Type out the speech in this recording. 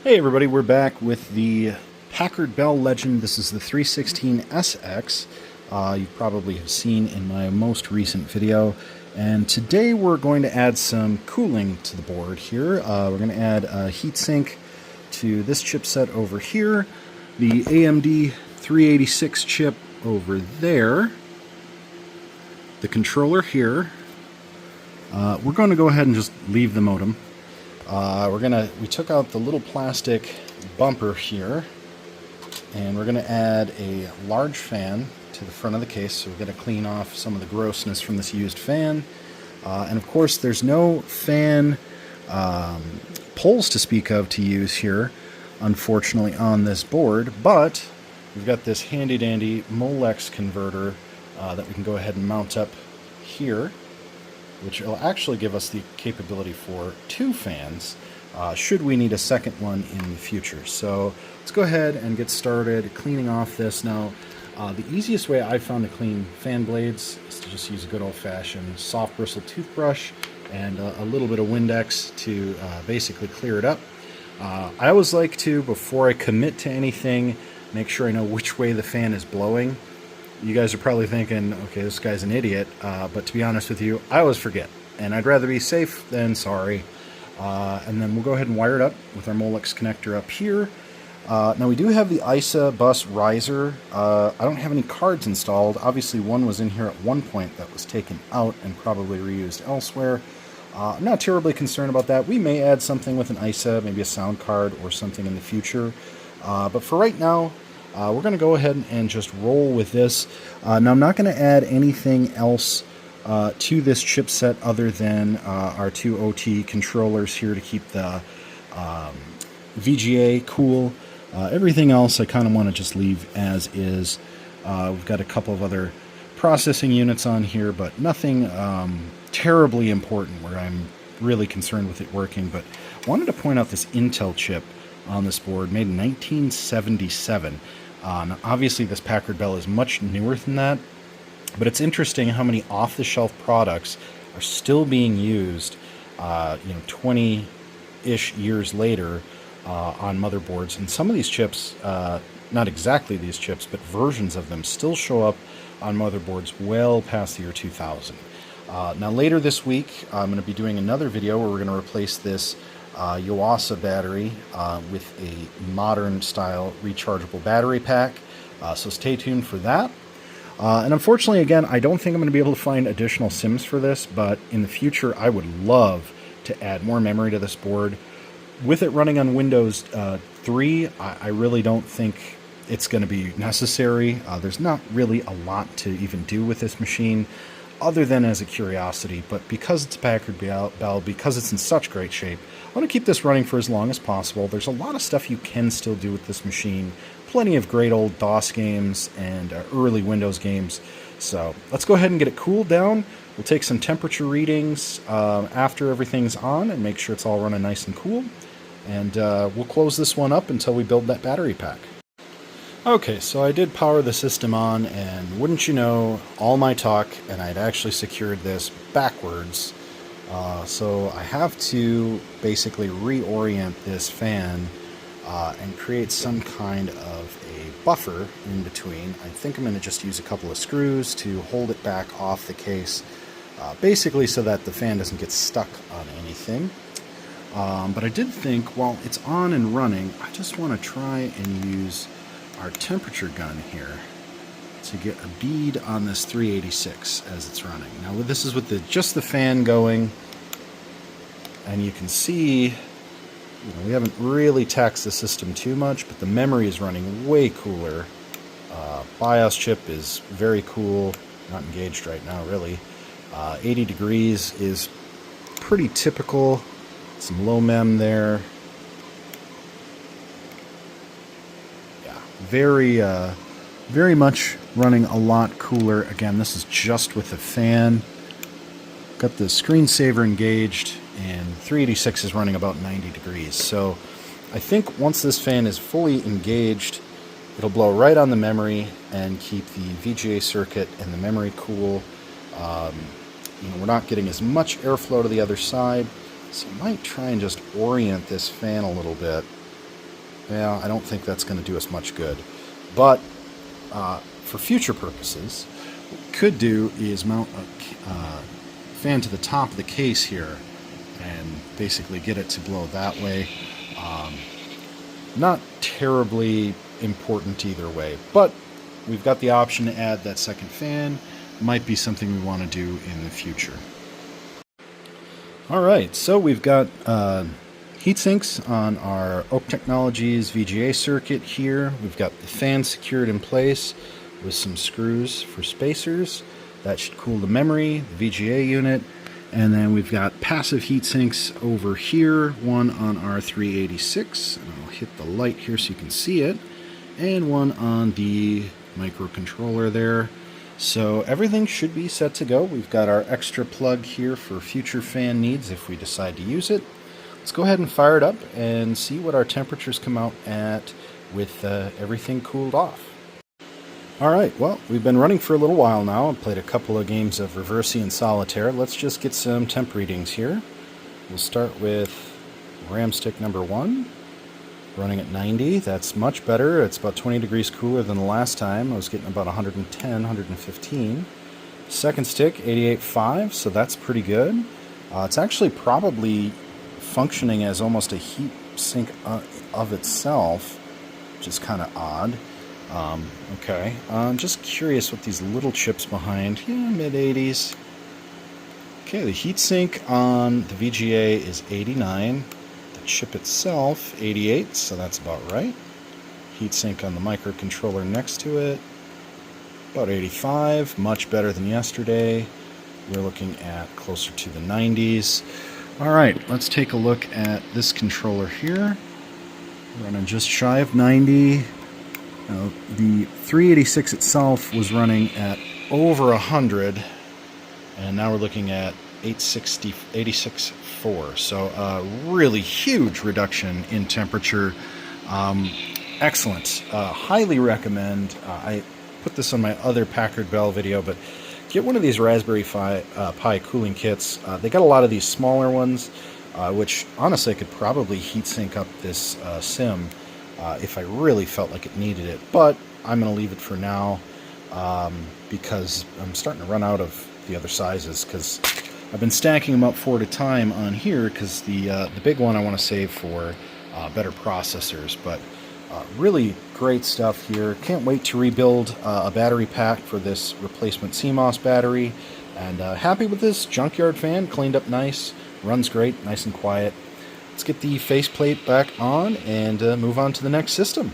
Hey everybody, we're back with the Packard Bell Legend. This is the 316SX. You probably have seen in my most recent video. And today we're going to add some cooling to the board here. We're going to add a heatsink to this chipset over here, the AMD 386 chip over there, the controller here. We're going to go ahead and just leave the modem. We took out the little plastic bumper here, and we're gonna add a large fan to the front of the case, so we're gonna clean off some of the grossness from this used fan. And of course, there's no fan poles to speak of to use here, unfortunately, on this board, but we've got this handy-dandy Molex converter that we can go ahead and mount up here, which will actually give us the capability for two fans, should we need a second one in the future. So let's go ahead and get started cleaning off this. Now, the easiest way I've found to clean fan blades is to just use a good old-fashioned soft bristle toothbrush and a little bit of Windex to basically clear it up. I always like to, before I commit to anything, make sure I know which way the fan is blowing. You guys are probably thinking, okay, this guy's an idiot, but to be honest with you, I always forget, and I'd rather be safe than sorry. And then we'll go ahead and wire it up with our Molex connector up here. Now we do have the ISA bus riser. I don't have any cards installed. Obviously one was in here at one point that was taken out and probably reused elsewhere. I'm not terribly concerned about that. We may add something with an ISA, maybe a sound card or something in the future. But for right now, we're going to go ahead and just roll with this. Now, I'm not going to add anything else to this chipset other than our two OT controllers here to keep the VGA cool. Everything else I kind of want to just leave as is. We've got a couple of other processing units on here, but nothing terribly important where I'm really concerned with it working. But I wanted to point out this Intel chip on this board, made in 1977. Obviously, this Packard Bell is much newer than that, but it's interesting how many off-the-shelf products are still being used, 20-ish years later on motherboards. And some of these chips, not exactly these chips, but versions of them still show up on motherboards well past the year 2000. Now, later this week, I'm going to be doing another video where we're going to replace this Yuasa battery with a modern style rechargeable battery pack, so stay tuned for that. And unfortunately, again, I don't think I'm going to be able to find additional SIMs for this, but in the future I would love to add more memory to this board. With it running on Windows 3, I really don't think it's going to be necessary. There's not really a lot to even do with this machine other than as a curiosity, but because it's a Packard Bell, because it's in such great shape, I want to keep this running for as long as possible. There's a lot of stuff you can still do with this machine. Plenty of great old DOS games and early Windows games. So let's go ahead and get it cooled down. We'll take some temperature readings after everything's on and make sure it's all running nice and cool. And we'll close this one up until we build that battery pack. Okay, so I did power the system on, and wouldn't you know, all my talk, and I'd actually secured this backwards. So I have to basically reorient this fan and create some kind of a buffer in between. I think I'm going to just use a couple of screws to hold it back off the case, basically so that the fan doesn't get stuck on anything. But I did think, while it's on and running, I just want to try and use our temperature gun here to get a bead on this 386 as it's running. Now this is with just the fan going, and you can see we haven't really taxed the system too much, but the memory is running way cooler. BIOS chip is very cool, not engaged right now really. 80 degrees is pretty typical. Some low mem there. Very much running a lot cooler. Again, this is just with the fan. Got the screensaver engaged, and 386 is running about 90 degrees. So I think once this fan is fully engaged, it'll blow right on the memory and keep the VGA circuit and the memory cool. We're not getting as much airflow to the other side, so I might try and just orient this fan a little bit Yeah, I don't think that's going to do us much good. But for future purposes, what we could do is mount a fan to the top of the case here and basically get it to blow that way. Not terribly important either way, but we've got the option to add that second fan. Might be something we want to do in the future. All right, so we've got heat sinks on our Oak Technologies VGA circuit here. We've got the fan secured in place with some screws for spacers. That should cool the memory, the VGA unit. And then we've got passive heat sinks over here, one on our 386, and I'll hit the light here so you can see it, and one on the microcontroller there. So everything should be set to go. We've got our extra plug here for future fan needs if we decide to use it. Let's go ahead and fire it up and see what our temperatures come out at with everything cooled off. All right, well, we've been running for a little while now. I've played a couple of games of Reversi and Solitaire. Let's just get some temp readings here. We'll start with RAM stick number 1, running at 90. That's much better. It's about 20 degrees cooler than the last time. I was getting about 110, 115. Second stick, 88.5, so that's pretty good. It's actually probably functioning as almost a heat sink of itself, which is kind of odd. Okay, I'm just curious what these little chips behind. Yeah, mid-80s. Okay, the heatsink on the VGA is 89. The chip itself, 88, so that's about right. Heatsink on the microcontroller next to it, about 85, much better than yesterday. We're looking at closer to the 90s. All right, let's take a look at this controller here. Running just shy of 90. The 386 itself was running at over 100, and now we're looking at 86.4. So a really huge reduction in temperature. Excellent. Highly recommend. I put this on my other Packard Bell video, but get one of these Raspberry Pi cooling kits. They got a lot of these smaller ones, which honestly I could probably heatsink up this sim if I really felt like it needed it. But I'm going to leave it for now because I'm starting to run out of the other sizes, because I've been stacking them up 4 at a time on here, because the big one I want to save for better processors. But really great stuff here. Can't wait to rebuild a battery pack for this replacement CMOS battery. And happy with this junkyard fan. Cleaned up nice. Runs great. Nice and quiet. Let's get the faceplate back on and move on to the next system.